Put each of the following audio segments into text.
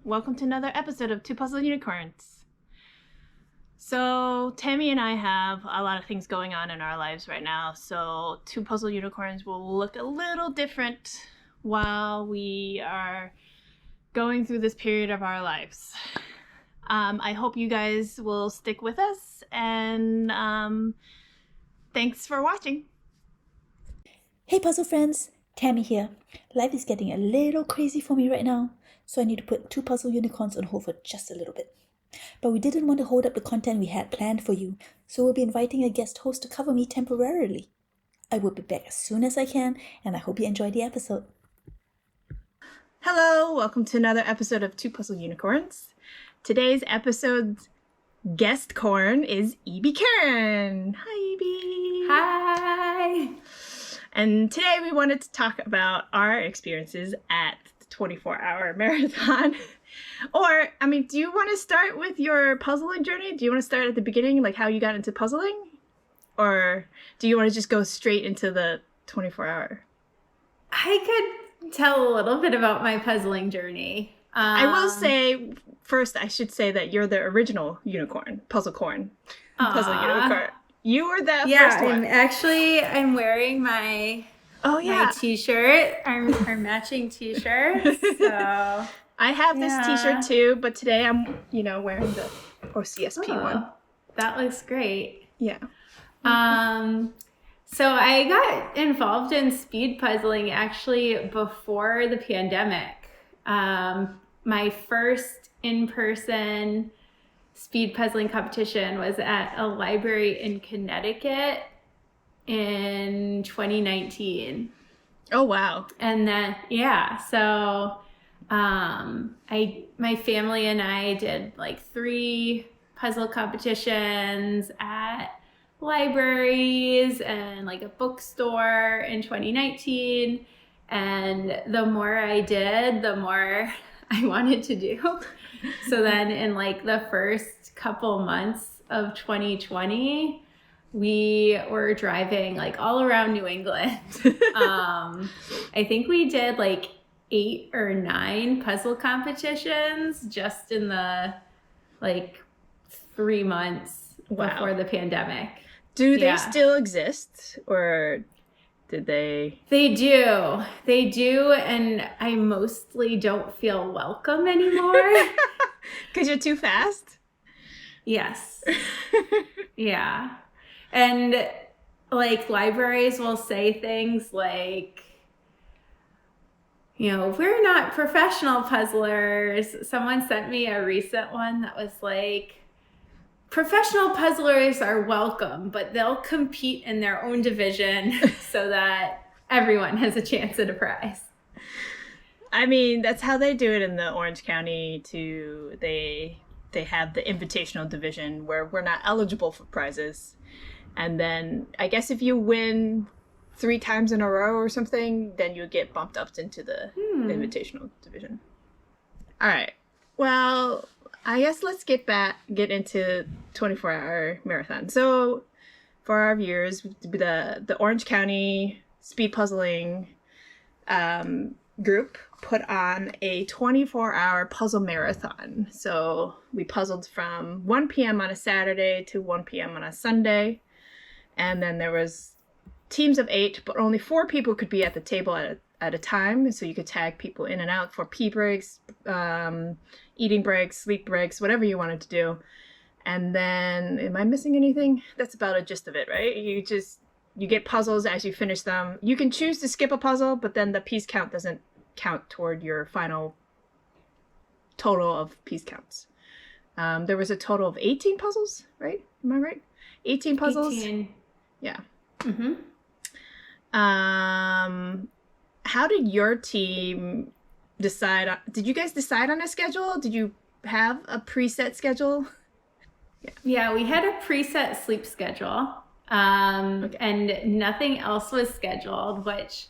welcome to another episode of Two Puzzle Unicorns. So, Tammy and I have a lot of things going on in our lives right now, so Two Puzzle Unicorns will look a little different while we are going through this period of our lives. I hope you guys will stick with us, and thanks for watching. Hey puzzle friends, Tammy here. Life is getting a little crazy for me right now, so I need to put Two Puzzle Unicorns on hold for just a little bit. But we didn't want to hold up the content we had planned for you, so we'll be inviting a guest host to cover me temporarily. I will be back as soon as I can, and I hope you enjoy the episode. Hello, welcome to another episode of Two Puzzle Unicorns. Today's episode's guest corn is E.B. Karen. Hi, E.B. Hi. And today we wanted to talk about our experiences at the 24-hour marathon. Or, do you want to start with your puzzling journey? Do you want to start at the beginning, like how you got into puzzling? Or do you want to just go straight into the 24-hour? I could tell a little bit about my puzzling journey. I will say, first I should say that you're the original unicorn, puzzle corn. Puzzle unicorn. You were the first one. I'm wearing my t-shirt, our matching t-shirt. So I have this t-shirt too, but today I'm, wearing the OCSP one. That looks great. Yeah. So I got involved in speed puzzling actually before the pandemic. My first in-person speed puzzling competition was at a library in Connecticut in 2019. Oh, wow. And then, so my family and I did like 3 puzzle competitions at libraries and like a bookstore in 2019. And the more I did, the more I wanted to do. So then in like the first couple months of 2020, we were driving like all around New England. I think we did like 8 or 9 puzzle competitions just in the like 3 months before the pandemic. Do they still exist, or did they? They do, and I mostly don't feel welcome anymore. Because you're too fast? Yes. Yeah. And like libraries will say things like, we're not professional puzzlers. Someone sent me a recent one that was like, professional puzzlers are welcome, but they'll compete in their own division so that everyone has a chance at a prize. That's how they do it in the Orange County too. They have the invitational division where we're not eligible for prizes. And then I guess if you win 3 times in a row or something, then you get bumped up into the invitational division. All right. Well, I guess let's get into 24-hour marathon. So for our viewers, the Orange County Speed Puzzling group put on a 24-hour puzzle marathon. So we puzzled from 1 p.m. on a Saturday to 1 p.m. on a Sunday. And then there was teams of 8, but only 4 people could be at the table at a time. So you could tag people in and out for pee breaks, eating breaks, sleep breaks, whatever you wanted to do. And then, am I missing anything? That's about a gist of it, right? You get puzzles as you finish them. You can choose to skip a puzzle, but then the piece count doesn't count toward your final total of piece counts. There was a total of 18 puzzles, right? Am I right? 18 puzzles? 18. Yeah. Mm-hmm. How did your team decide? Did you guys decide on a schedule? Did you have a preset schedule? Yeah, we had a preset sleep schedule. And nothing else was scheduled, which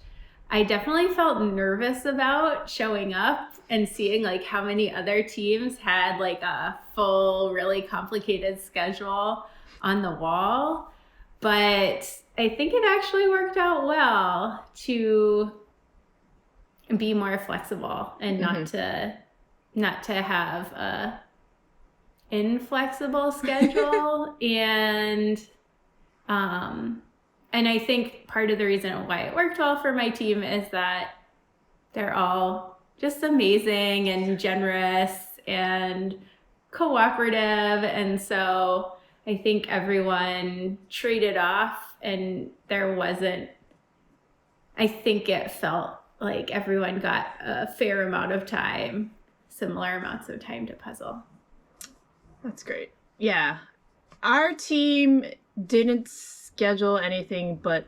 I definitely felt nervous about showing up and seeing like how many other teams had like a full, really complicated schedule on the wall. But I think it actually worked out well to be more flexible and not to not to have a inflexible schedule. And I think part of the reason why it worked well for my team is that they're all just amazing and generous and cooperative. And so I think everyone traded off, and I think it felt like everyone got a fair amount of time, similar amounts of time to puzzle. That's great. Yeah. Our team didn't schedule anything but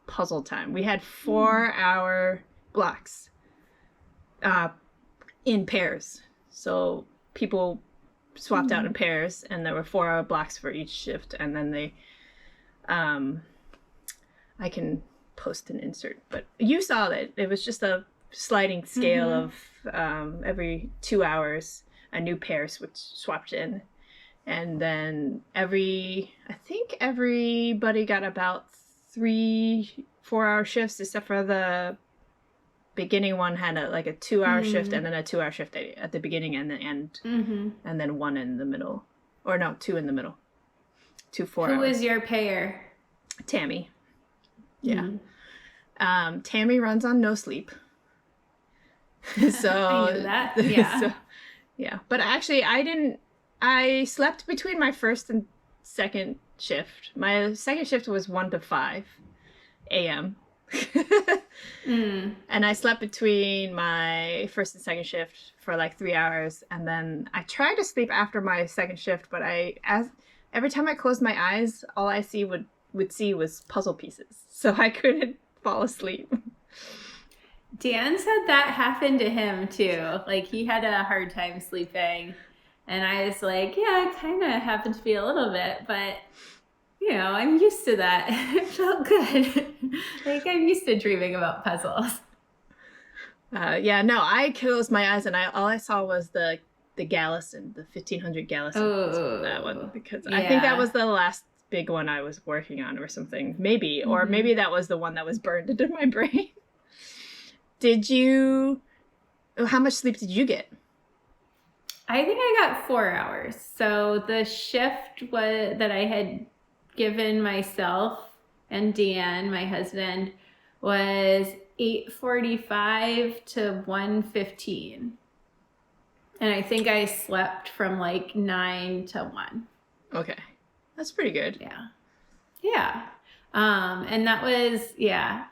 puzzle time. We had 4-hour blocks in pairs. So people swapped out in pairs, and there were 4-hour blocks for each shift. And then they, I can post an insert, but you saw that it was just a sliding scale of every 2 hours, a new pair swapped in. And then I think everybody got about 3 4-hour shifts, except for the beginning one had a 2-hour shift, and then a 2-hour shift at the beginning and the end, and then 1 in the middle, or no, 2 in the middle, 2 4 hours. Who was your pair? Tammy. Yeah. Tammy runs on no sleep. So I knew that. Yeah. So, yeah. But actually, I slept between my first and second shift. My second shift was 1 to 5 a.m. And I slept between my first and second shift for 3 hours. And then I tried to sleep after my second shift, but every time I closed my eyes, all I would see was puzzle pieces. So I couldn't fall asleep. Dan said that happened to him too. He had a hard time sleeping. And I was like, yeah, it kind of happened to me a little bit, but, I'm used to that. It felt good. I'm used to dreaming about puzzles. I closed my eyes, and all I saw was the Gallison, the 1500 Gallison. That one, because I think that was the last big one I was working on or something. Maybe, or maybe that was the one that was burned into my brain. How much sleep did you get? I think I got 4 hours. So the shift that I had given myself and Dan, my husband, was 8:45 to 1:15. And I think I slept from 9 to 1. Okay. That's pretty good. Yeah. Yeah. And that was,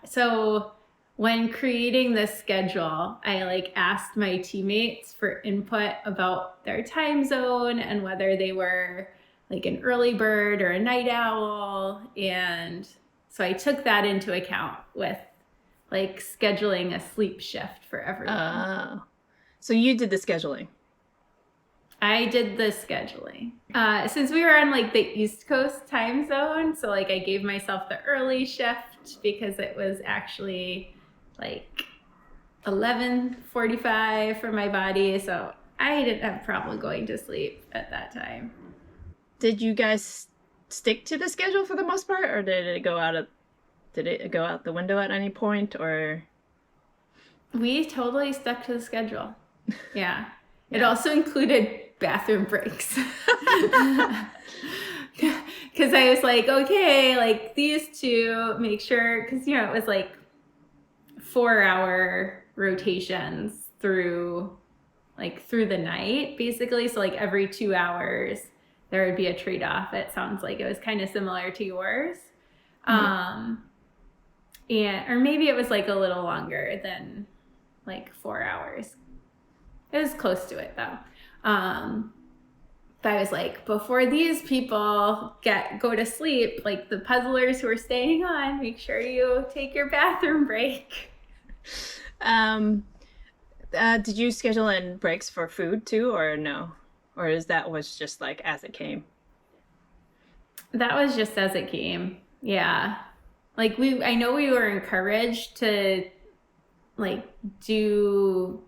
So when creating this schedule, I asked my teammates for input about their time zone and whether they were an early bird or a night owl. And so I took that into account with scheduling a sleep shift for everyone. So you did the scheduling. I did the scheduling. Since we were on the East Coast time zone, so I gave myself the early shift because it was actually 11:45 for my body, so I didn't have a problem going to sleep at that time. Did you guys stick to the schedule for the most part, or did it go out the window at any point, or? We totally stuck to the schedule. Yeah. It also included bathroom breaks. Because I was okay, these two, make sure, because, it was 4-hour rotations through the night, basically. So every 2 hours, there would be a trade-off. It sounds like it was kind of similar to yours. Or maybe it was a little longer than 4 hours. It was close to it though. But I was before these people go to sleep, the puzzlers who are staying on, make sure you take your bathroom break. Did you schedule in breaks for food too, or no? Or was just as it came? That was just as it came. Yeah. I know we were encouraged to do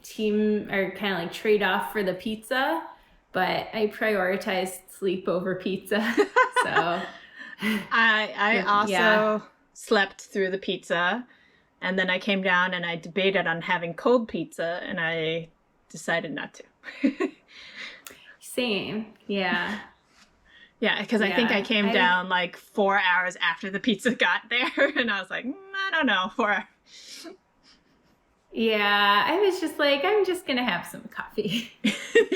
team or kind of trade off for the pizza, but I prioritized sleep over pizza. So I also slept through the pizza, And then I came down and I debated on having cold pizza, and I decided not to. Same. Yeah. Yeah, because I think I Yeah. came down like 4 hours after the pizza got there, and I was like, I don't know, 4 hours. Yeah, I was just like, I'm just going to have some coffee.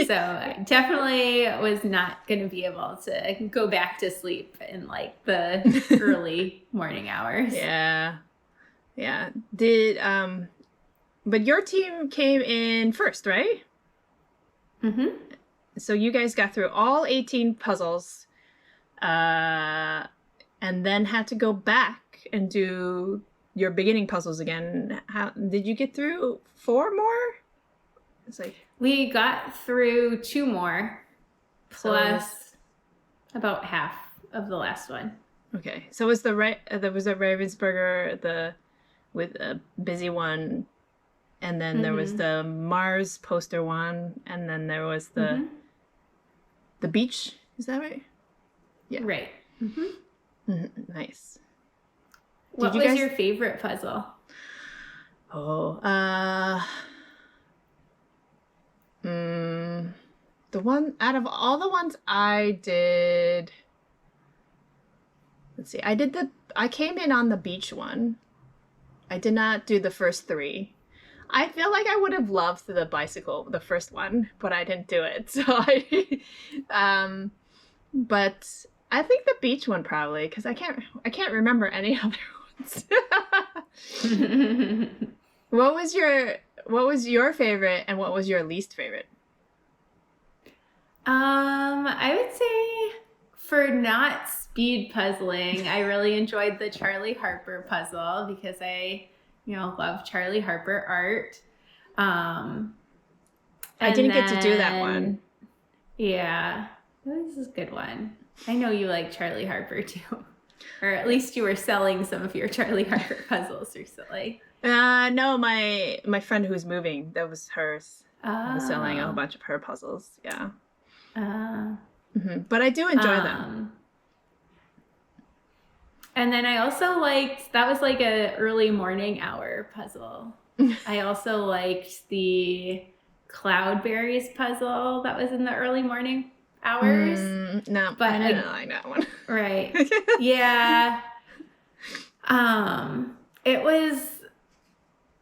So I definitely was not going to be able to go back to sleep in like the early morning hours. Yeah. Yeah. But your team came in first, right? Mm-hmm. So you guys got through all 18 puzzles, and then had to go back and do your beginning puzzles again. How did you get through 4 more? It's like We got through 2 more, So- plus about half of the last one. okay. So was there was a Ravensburger with a busy one, and then there was the Mars poster one, and then there was the beach. Is that right? Yeah. Right. Nice. What you was guys- your favorite puzzle? Oh, the one out of all the ones I did. Let's see. I came in on the beach one. I did not do the first 3. I feel like I would have loved the first one, but I didn't do it. So but I think the beach one probably, because I can't remember any other ones. What was your favorite, and what was your least favorite? I would say for not speed puzzling, I really enjoyed the Charlie Harper puzzle because I, love Charlie Harper art. I didn't get to do that one. Yeah, this is a good one. I know you like Charlie Harper too. Or at least you were selling some of your Charlie Harper puzzles recently. No, my friend who's moving, that was hers. I was selling a whole Oh. bunch of her puzzles. Yeah. Uh, But I do enjoy them. And then I also liked, that was like a early morning hour puzzle. I also liked the Cloudberries puzzle that was in the early morning hours. No, But I didn't like that one. Right. Yeah. It was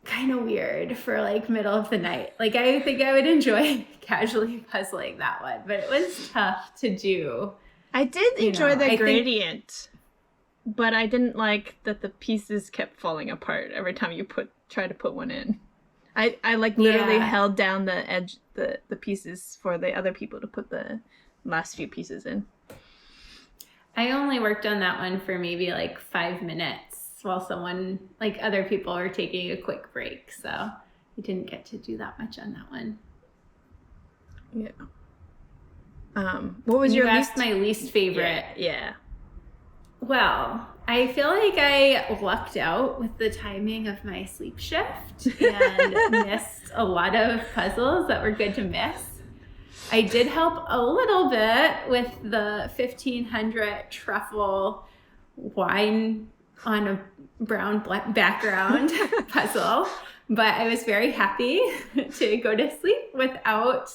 kind of weird for like middle of the night. Like I think I would enjoy casually puzzling that one, but it was tough to do. I did enjoy I the think- gradient, but I didn't like that the pieces kept falling apart every time you try to put one in. I like literally Yeah. held down the edge the pieces for the other people to put the last few pieces in. I only worked on that one for maybe like 5 minutes while like other people were taking a quick break. So I didn't get to do that much on that one. Yeah. What was You your asked least? my least favorite. Yeah. Well, I feel like I lucked out with the timing of my sleep shift and missed a lot of puzzles that were good to miss. I did help a little bit with the 1500 truffle wine on a brown background puzzle, but I was very happy to go to sleep without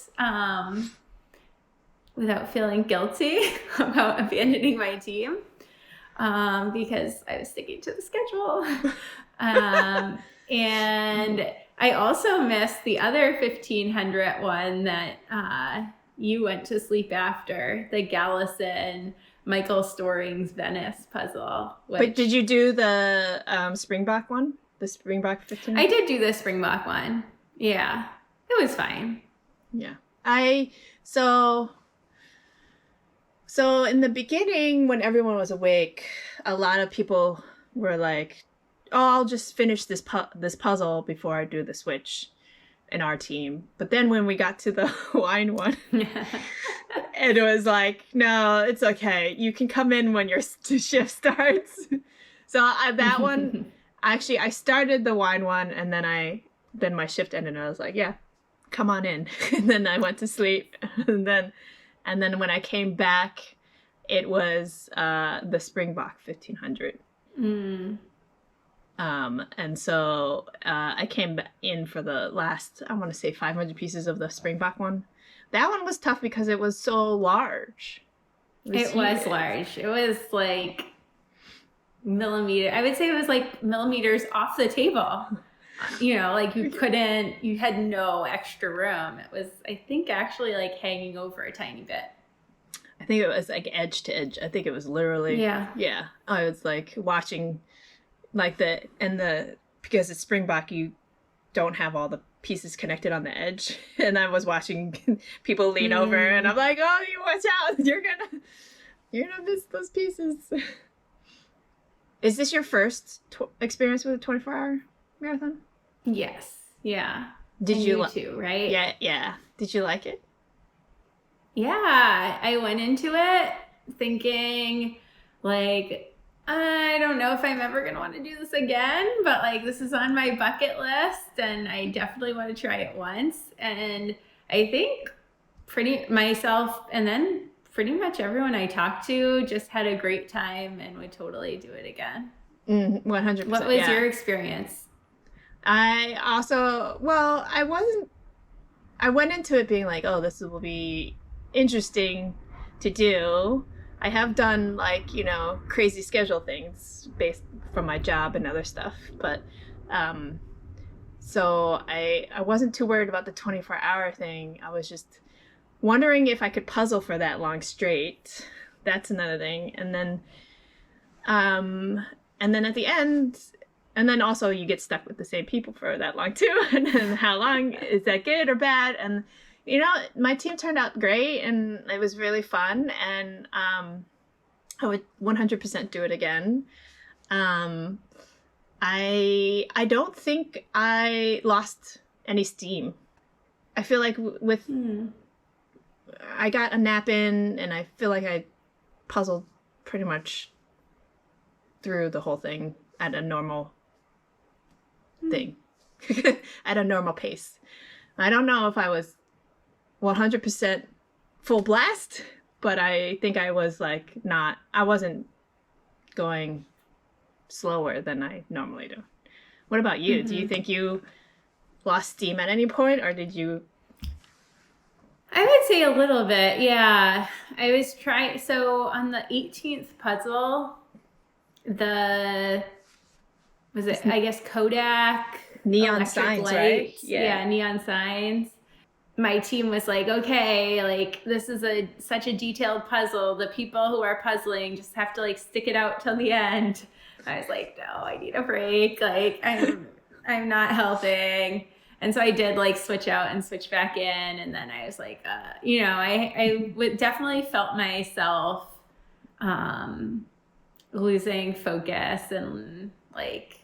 feeling guilty about abandoning my team. Because I was sticking to the schedule. And I also missed the other 1500 one that you went to sleep after, the Gallison Michael Storing's Venice puzzle. But did you do the Springbok one? The Springbok 15? I did do the Springbok one. Yeah, it was fine. Yeah. So in the beginning, when everyone was awake, a lot of people were like, "Oh, I'll just finish this puzzle before I do the switch in our team." But then when we got to the wine one, it was like, "No, it's okay. You can come in when your shift starts." So that one, actually, I started the wine one, and then my shift ended, and I was like, "Yeah, come on in." And then I went to sleep, and then when I came back, it was the Springbok 1500. And so I came in for the last, I want to say 500 pieces of the Springbok one. That one was tough because it was so large. It was large. It was like millimeter. I would say it was like millimeters off the table. You know, like you had no extra room. It was, I think, actually like hanging over a tiny bit. I think it was like edge to edge. I think it was literally, yeah. I was like watching like because it's Springbok, you don't have all the pieces connected on the edge. And I was watching people lean over and I'm like, oh, you watch out. You're gonna miss those pieces. Is this your first experience with a 24-hour marathon? Yes. Yeah. Did you too, right? Yeah, yeah. Did you like it? Yeah, I went into it thinking like, I don't know if I'm ever going to want to do this again, but like this is on my bucket list and I definitely want to try it once. And I think myself and then pretty much everyone I talked to just had a great time and would totally do it again. 100%. What was your experience? I went into it being like, oh, this will be interesting to do. I have done like, you know, crazy schedule things based from my job and other stuff, but so I wasn't too worried about the 24-hour thing. I was just wondering if I could puzzle for that long straight. That's another thing. And then at the end, and then also you get stuck with the same people for that long too. And then how long is that, good or bad? And you know, my team turned out great and it was really fun. And I would 100% do it again. I don't think I lost any steam. I feel like I got a nap in and I feel like I puzzled pretty much through the whole thing at a normal thing, at a normal pace. I don't know if I was 100% full blast, but I think I was like I wasn't going slower than I normally do. What about you? Do you think you lost steam at any point, or did you? I would say a little bit, yeah. I was trying, so on the 18th puzzle, I guess Kodak neon signs, lights, right? Yeah, neon signs. My team was like, okay, like this is such a detailed puzzle. The people who are puzzling just have to like stick it out till the end. I was like, no, I need a break. Like I'm not helping. And so I did like switch out and switch back in. And then I was like, you know, I definitely felt myself losing focus and like,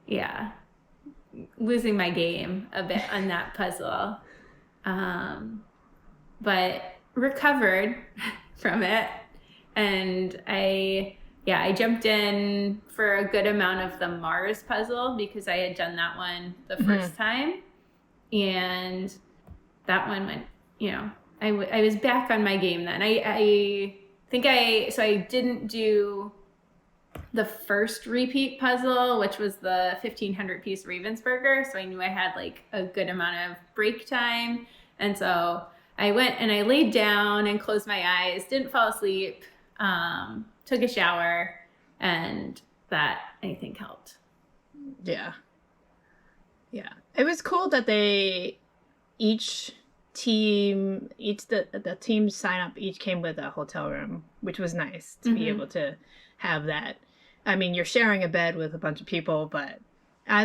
yeah, losing my game a bit on that puzzle. But recovered from it. And I jumped in for a good amount of the Mars puzzle because I had done that one the first time. And that one went, you know, I was back on my game then. I didn't do the first repeat puzzle, which was the 1,500 piece Ravensburger. So I knew I had like a good amount of break time. And so I went and I laid down and closed my eyes, didn't fall asleep, took a shower, and that I think helped. Yeah. Yeah. It was cool that the team sign up each came with a hotel room, which was nice to be able to have that. I mean, you're sharing a bed with a bunch of people, but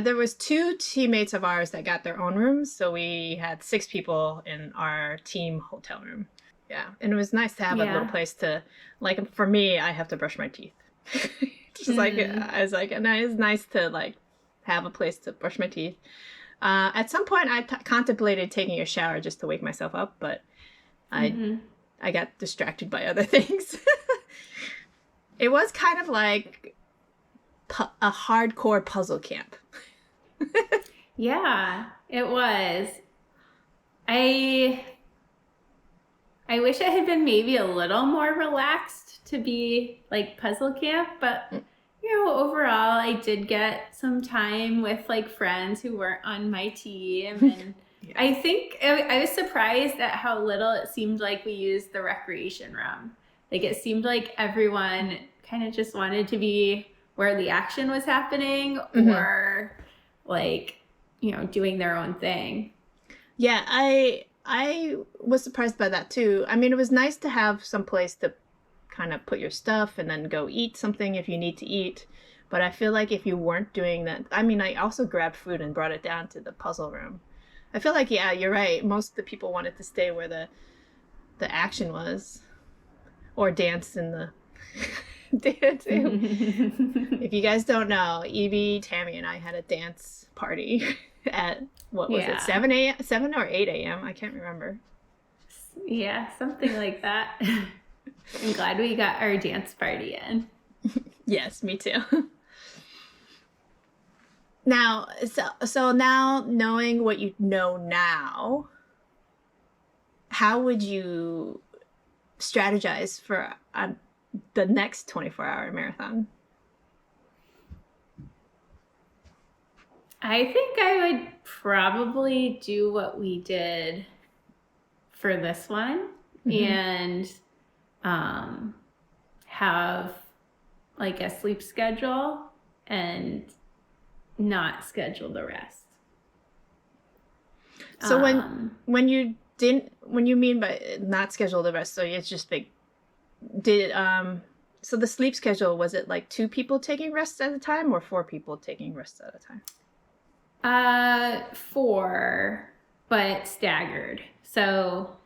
there was 2 teammates of ours that got their own rooms, so we had 6 people in our team hotel room. Yeah, and it was nice to have a little place to, like, for me, I have to brush my teeth. Just like, I was like, and it's nice to, like, have a place to brush my teeth. At some point, I contemplated taking a shower just to wake myself up, but I got distracted by other things. It was kind of like a hardcore puzzle camp. Yeah, it was. I wish I had been maybe a little more relaxed to be like puzzle camp, but you overall, I did get some time with like friends who weren't on my team. And Yeah. I think I was surprised at how little it seemed like we used the recreation room. Like it seemed like everyone kind of just wanted to be where the action was happening or like, doing their own thing. Yeah, I was surprised by that too. I mean, it was nice to have some place to kind of put your stuff and then go eat something if you need to eat. But I feel like if you weren't doing that, I mean, I also grabbed food and brought it down to the puzzle room. I feel like, yeah, you're right. Most of the people wanted to stay where the action was, or dance in the dance. If you guys don't know, Evie, Tammy, and I had a dance party at what was it, 7 or 8 a.m. I can't remember. Yeah, something like that. I'm glad we got our dance party in. Yes, me too. Now, so now knowing what you know now, how would you strategize for the next 24-hour marathon? I think I would probably do what we did for this one and have like a sleep schedule and not schedule the rest. So when you mean by not schedule the rest, so it's just like, so the sleep schedule, was it like 2 people taking rests at a time or 4 people taking rests at a time? 4, but staggered. So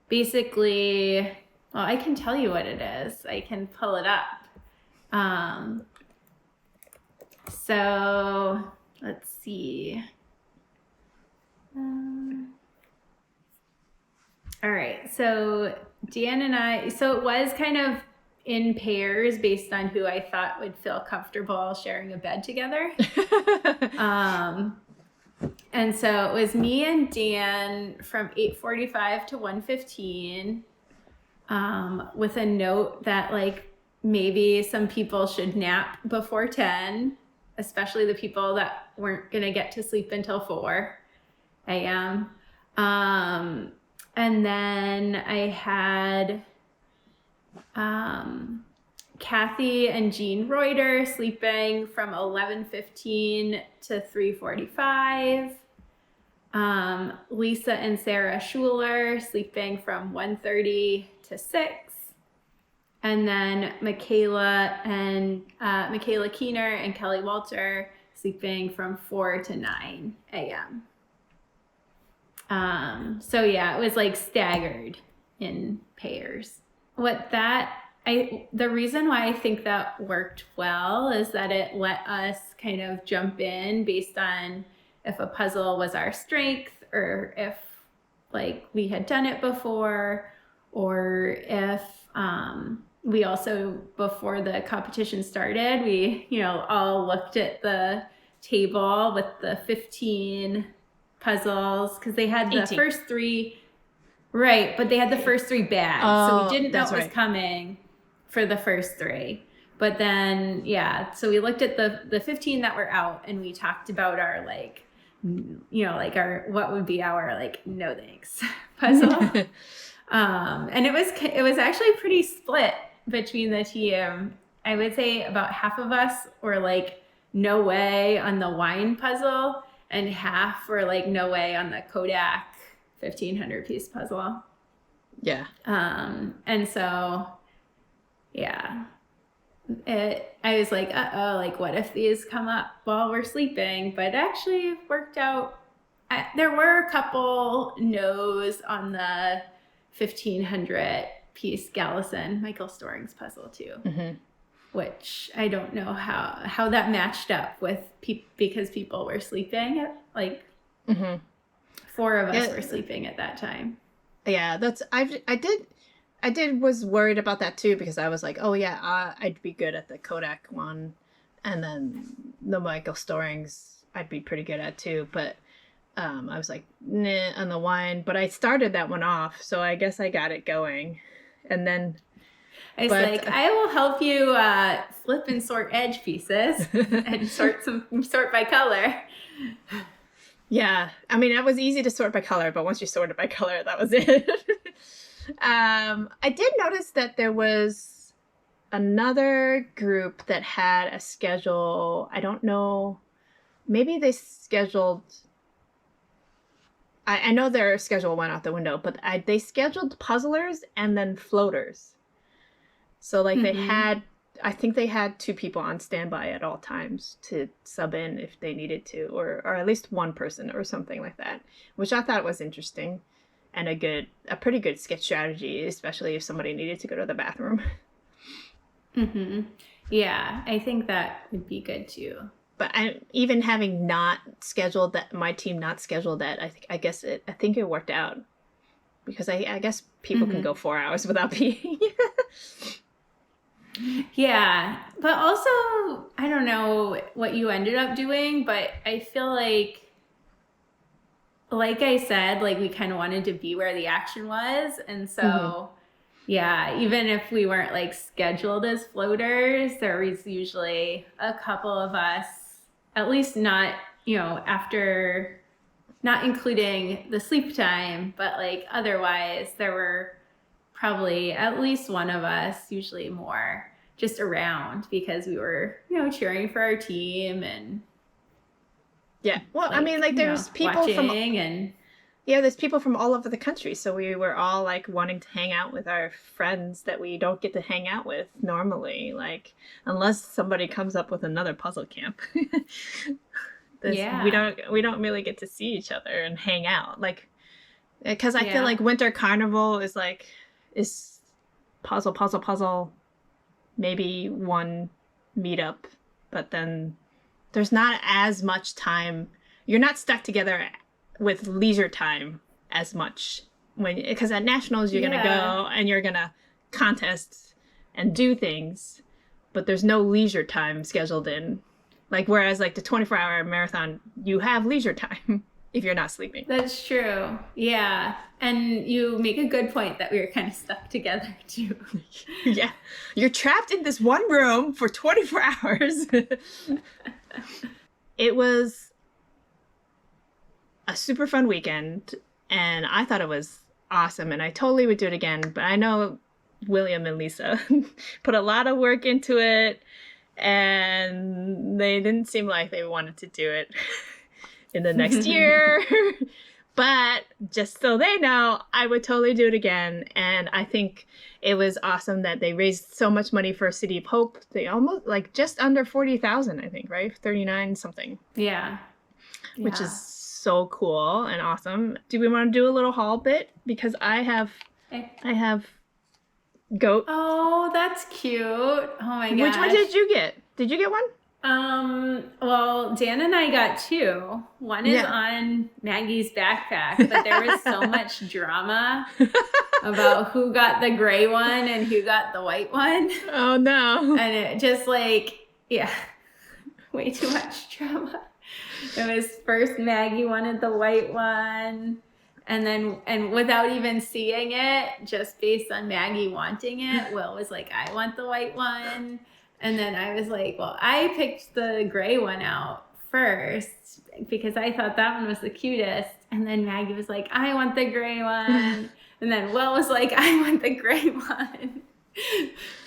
basically, well, I can tell you what it is. I can pull it up. So let's see. All right. So Dan and I, so it was kind of in pairs based on who I thought would feel comfortable sharing a bed together. And so it was me and Dan from 8:45 to 1:15, with a note that like maybe some people should nap before 10, especially the people that weren't going to get to sleep until 4 a.m. And then I had Kathy and Jean Reuter sleeping from 11:15 to 3:45. Lisa and Sarah Schuler sleeping from 1:30 to 6. And then Michaela Keener and Kelly Walter sleeping from 4 to 9 a.m. So yeah, it was like staggered in pairs. The reason why I think that worked well is that it let us kind of jump in based on if a puzzle was our strength or if like we had done it before, or if we also, before the competition started, we, all looked at the table with the 15 puzzles because they had the 18. first 3, right? But they had the first 3 bags, so we didn't know what was coming for the first 3. But then, yeah, so we looked at the 15 that were out, and we talked about our like, our what would be our like no thanks puzzle. And it was actually pretty split between the team. I would say about half of us were like no way on the wine puzzle, and half were like no way on the Kodak 1,500 piece puzzle. Yeah. And so, yeah, I was like, like what if these come up while we're sleeping? But it actually worked out. There were a couple no's on the 1,500 piece Gallison Michael Storing's puzzle too, which I don't know how that matched up with because people were sleeping at like 4 of us were sleeping at that time. Yeah, I was worried about that too, because I was like, oh yeah, I'd be good at the Kodak one, and then the Michael Storings I'd be pretty good at too, but I was like, nah, on the wine. But I started that one off, so I guess I got it going. And then I was But- like, I will help you flip and sort edge pieces and sort by color. Yeah, I mean, it was easy to sort by color, but once you sorted by color, that was it. I did notice that there was another group that had a schedule. I don't know. Maybe they scheduled. I know their schedule went out the window, but they scheduled puzzlers and then floaters. So like they had, I think they had 2 people on standby at all times to sub in if they needed to, or at least one person or something like that, which I thought was interesting and a pretty good sketch strategy, especially if somebody needed to go to the bathroom. Yeah, I think that would be good too. But even having not scheduled that, my team not scheduled that, I think it worked out, because I guess people can go 4 hours without peeing. Yeah, but also, I don't know what you ended up doing, but I feel like I said, like we kind of wanted to be where the action was. And so, yeah, even if we weren't like scheduled as floaters, there was usually a couple of us, at least not, after, not including the sleep time, but like otherwise there were probably at least one of us, usually more, just around because we were, cheering for our team and Yeah. Well, I mean, like there's people from and there's people from all over the country, so we were all like wanting to hang out with our friends that we don't get to hang out with normally, like unless somebody comes up with another puzzle camp. We don't really get to see each other and hang out, like, because I feel like Winter Carnival is puzzle, maybe one meetup, but then there's not as much time. You're not stuck together with leisure time as much, because at nationals you're gonna go and you're gonna contest and do things, but there's no leisure time scheduled in. Like, whereas like the 24-hour marathon, you have leisure time if you're not sleeping. That's true. Yeah. And you make a good point that we were kind of stuck together too. Yeah. You're trapped in this one room for 24 hours. It was a super fun weekend, and I thought it was awesome, and I totally would do it again. But I know William and Lisa put a lot of work into it, and they didn't seem like they wanted to do it in the next year. But just so they know, I would totally do it again. And I think it was awesome that they raised so much money for City of Hope. They almost, like, just under 40,000, I think, right? 39 something. Yeah. Which is so cool and awesome. Do we want to do a little haul bit? Because I have goat. Oh, that's cute. Oh my gosh. Which one did you get? Did you get one? Well, Dan and I got 2. One is on Maggie's backpack, but there was so much drama about who got the gray one and who got the white one. Oh no. And it just way too much drama. It was first Maggie wanted the white one, and without even seeing it, just based on Maggie wanting it, Will was like, I want the white one. And then I was like, well, I picked the gray one out first because I thought that one was the cutest. And then Maggie was like, I want the gray one. And then Will was like, I want the gray one.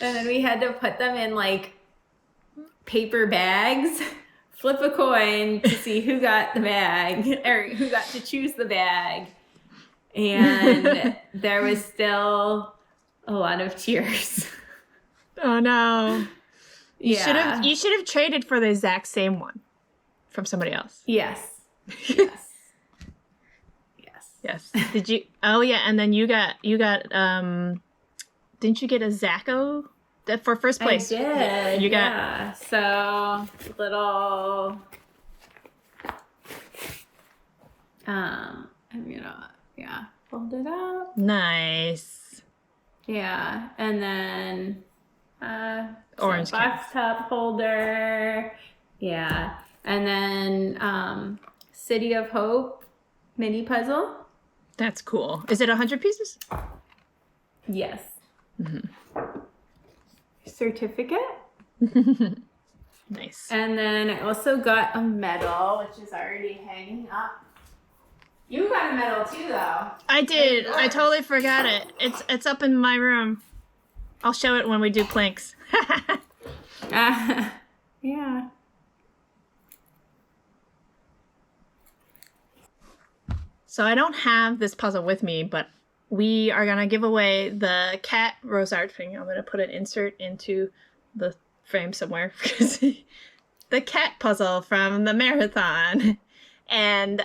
And then we had to put them in like paper bags, flip a coin to see who got the bag or who got to choose the bag. And there was still a lot of tears. Oh no. You Yeah. should have traded for the exact same one from somebody else. Yes. Yes. Yes. Did you? Oh yeah, and then you got didn't you get a Zacco that for first place? I did. You got yeah. So little I'm gonna fold it up. nice. Yeah. And then Orange box top holder. Yeah. And then City of Hope mini puzzle. That's cool. Is it 100 pieces? Yes. certificate. Nice. And then I also got a medal, which is already hanging up. You got a medal too, though. I did. I totally forgot it. It's up in my room. I'll show it when we do planks. Yeah. So I don't have this puzzle with me, but we are gonna give away the cat rose art thing. I'm gonna put an insert into the frame somewhere because the cat puzzle from the marathon. And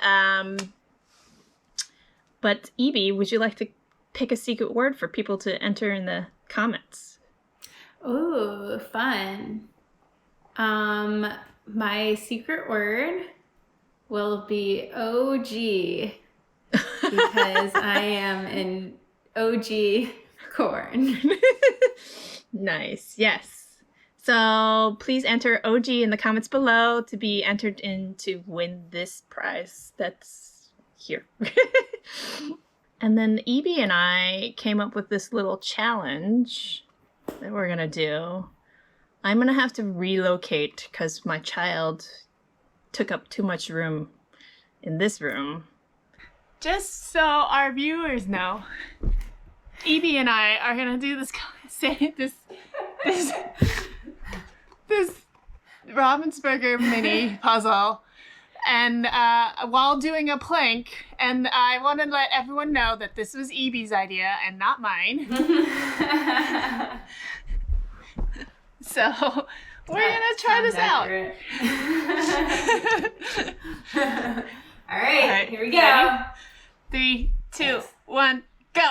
but Evie, would you like to pick a secret word for people to enter in the comments? Ooh, fun. My secret word will be OG because I am an OG corn. Nice. Yes. So please enter OG in the comments below to be entered in to win this prize that's here. And then Evie and I came up with this little challenge that we're gonna do. I'm gonna have to relocate because my child took up too much room in this room. Just so our viewers know, Evie and I are gonna do this Ravensburger mini puzzle, and while doing a plank, and I want to let everyone know that this was Evie's idea and not mine. So we're gonna try this out. All right, here we go. Ready? 3, 2, 1, go.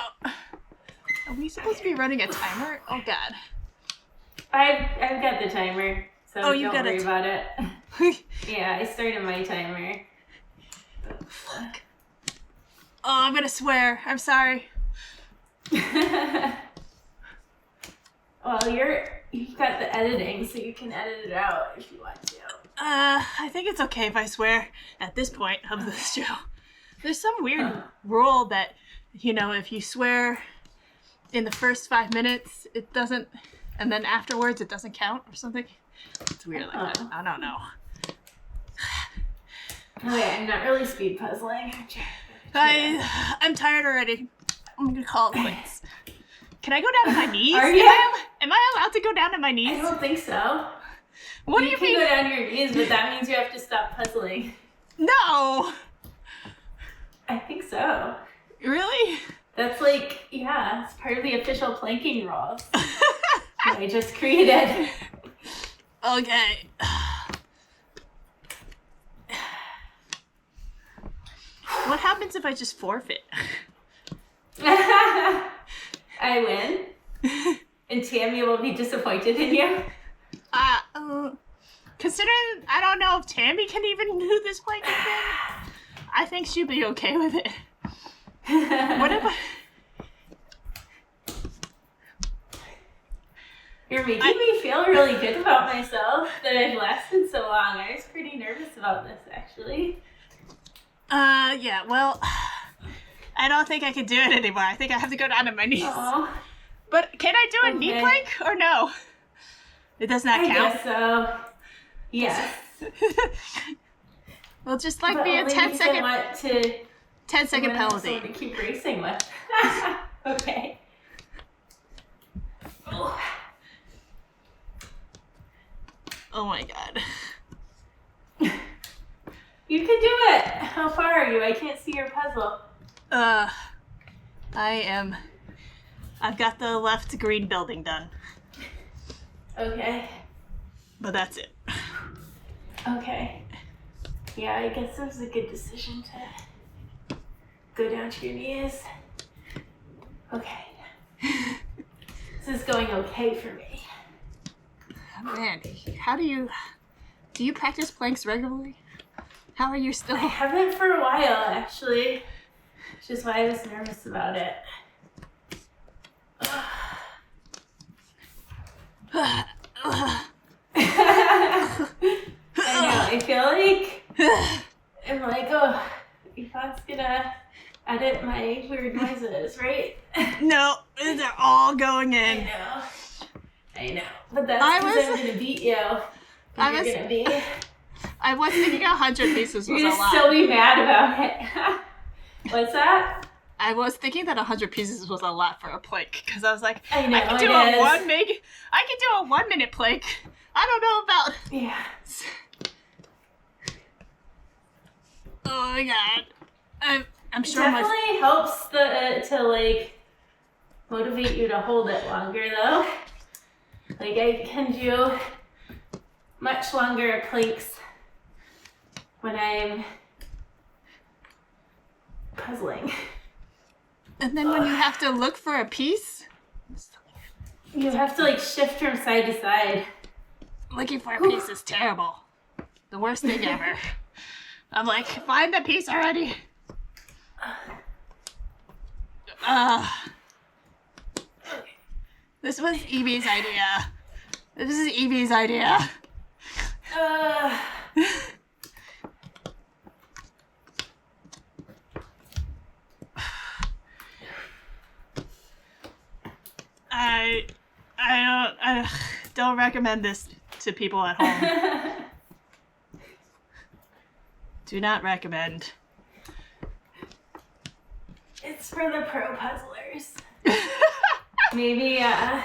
Are we supposed to be running a timer? Oh God. I've got the timer, so you don't got worry it. about it. Yeah, I started my timer. Fuck. Oh, I'm gonna swear. I'm sorry. Well, you've got the editing, so you can edit it out if you want to. I think it's okay if I swear at this point of the show. There's some weird rule that, if you swear in the first 5 minutes, it doesn't, and then afterwards it doesn't count or something. It's weird like that. I don't know. Oh yeah, I'm not really speed puzzling. I'm tired already. I'm gonna call it quits. Can I go down to my knees? Are you? Am I allowed to go down to my I knees? don't think so. What do You you can mean? go down to your knees, but that means you have to stop puzzling. No! I think so. Really? That's it's part of the official planking rules that I just created. Okay. What happens if I just forfeit? I win, and Tammy will be disappointed in you. Considering I don't know if Tammy can even do this planking thing, I think she'd be okay with it. What if You're making me feel really good about myself that I've lasted so long. I was pretty nervous about this, actually. Yeah, well, I don't think I can do it anymore. I think I have to go down to my knees. Oh, But can I do a knee Okay. plank or no? It does not I count. guess so. Yes. Well, just But be a only 10 because second, I want to 10 second I want penalty. someone to keep racing with. Okay. Oh my god. You can do it. How far are you? I can't see your puzzle. I've got the left green building done, Okay. but that's it. Okay. Yeah, I guess it was a good decision to go down to your knees. Okay. This is going okay for me. Man, do you practice planks regularly? How are you still? I haven't for a while, actually. Which is why I was nervous about it. I know, I feel like I'm like, oh, Yvonne's gonna edit my weird noises, right? No, they're all going I in. know. I know, but that's I because was- I'm gonna beat you. I You're was- gonna be. I was thinking 100 pieces You're was a gonna lot. still be mad about it. What's that? I was thinking that 100 pieces was a lot for a plank because I was like, I know, I could do it a is. I could do a 1 minute plank. I don't know about. Yeah. Oh my god. I'm sure my. Definitely helps to like motivate you to hold it longer though. Like I can do much longer planks when I'm puzzling. And then when you have to look for a piece, You have to like shift from side to side. looking for a piece is terrible. The worst thing ever. I'm like, find the piece already. This was Evie's idea. This is Evie's idea. I don't recommend this to people at home. Do not recommend. It's for the pro puzzlers. Maybe, yeah,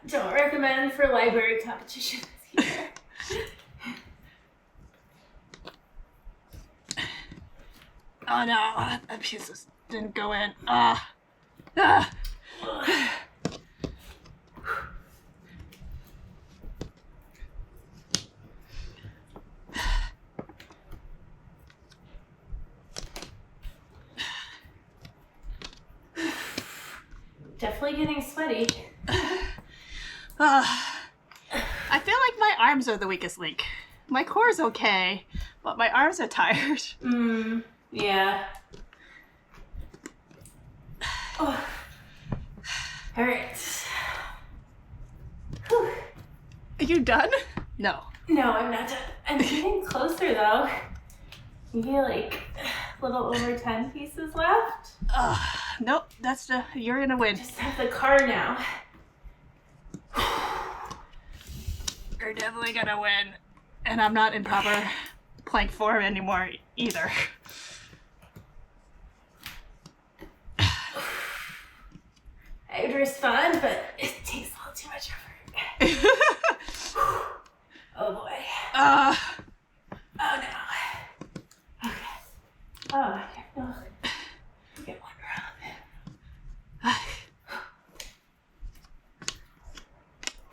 don't recommend for library competitions either. Oh no, that piece just didn't go in. Definitely getting sweaty. I feel like my arms are the weakest link. My core's okay, but my arms are tired. Yeah. Oh. All right. Whew. Are you done? No. No, I'm not done. I'm getting closer though. Maybe like a little over 10 pieces left. Nope, you're gonna win. Just have the car now. You're definitely gonna win. And I'm not in proper plank form anymore either. I would respond, but it takes a little too much effort. Oh boy. Oh no. Okay. Oh, no. Get one round.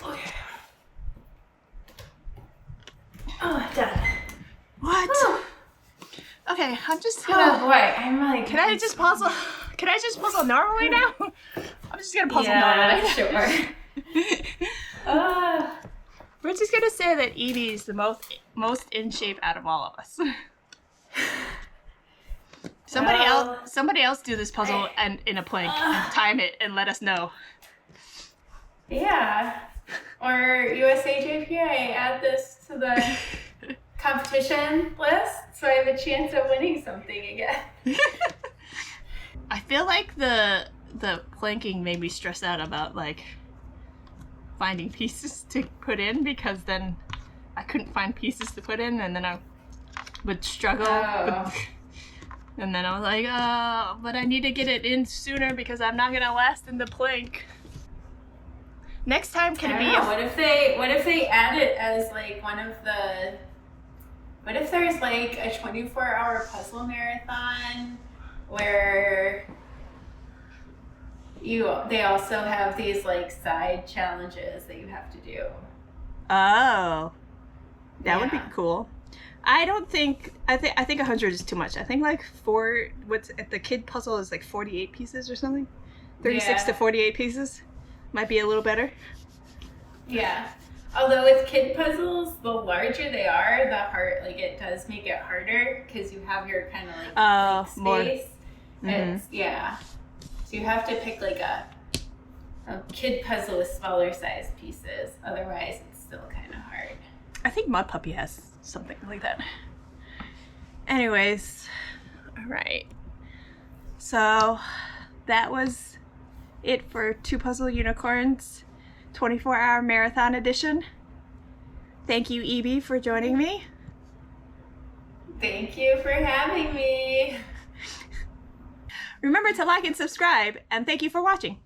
Okay. Oh, done. What? Oh, Okay, I'm just oh gonna. boy, I'm like. Can I just puzzle? Can I just puzzle normally now? I'm just gonna puzzle normally. Sure. We're just gonna say that Evie is the most in shape out of all of us. Somebody else do this puzzle and in a plank and time it and let us know. Yeah. Or USAJPA, add this to the competition list so I have a chance of winning something again. I feel like the planking made me stress out about like finding pieces to put in because then I couldn't find pieces to put in and then I would struggle. Oh. And then I was like, oh, but I need to get it in sooner because I'm not gonna last in the plank. Next time can it be? What if they add it as like one of the? What if there's like a 24-hour puzzle marathon where they also have these like side challenges that you have to do? Oh, that would be Yeah. cool. I think 100 is too much. I think like what's at the kid puzzle is like 48 pieces or something. 36 to Yeah. 48 pieces might be a little better. Yeah. Although with kid puzzles, the larger they are, the it does make it harder because you have your kind of like blank more. space. It's, yeah. So you have to pick like a kid puzzle with smaller size pieces. Otherwise, it's still kind of hard. I think Mud Puppy has something like that. Anyways, all right. So that was it for Two Puzzle Unicorns 24-hour marathon edition. Thank you, Evie, for joining me. Thank you for having me. Remember to like and subscribe, and thank you for watching.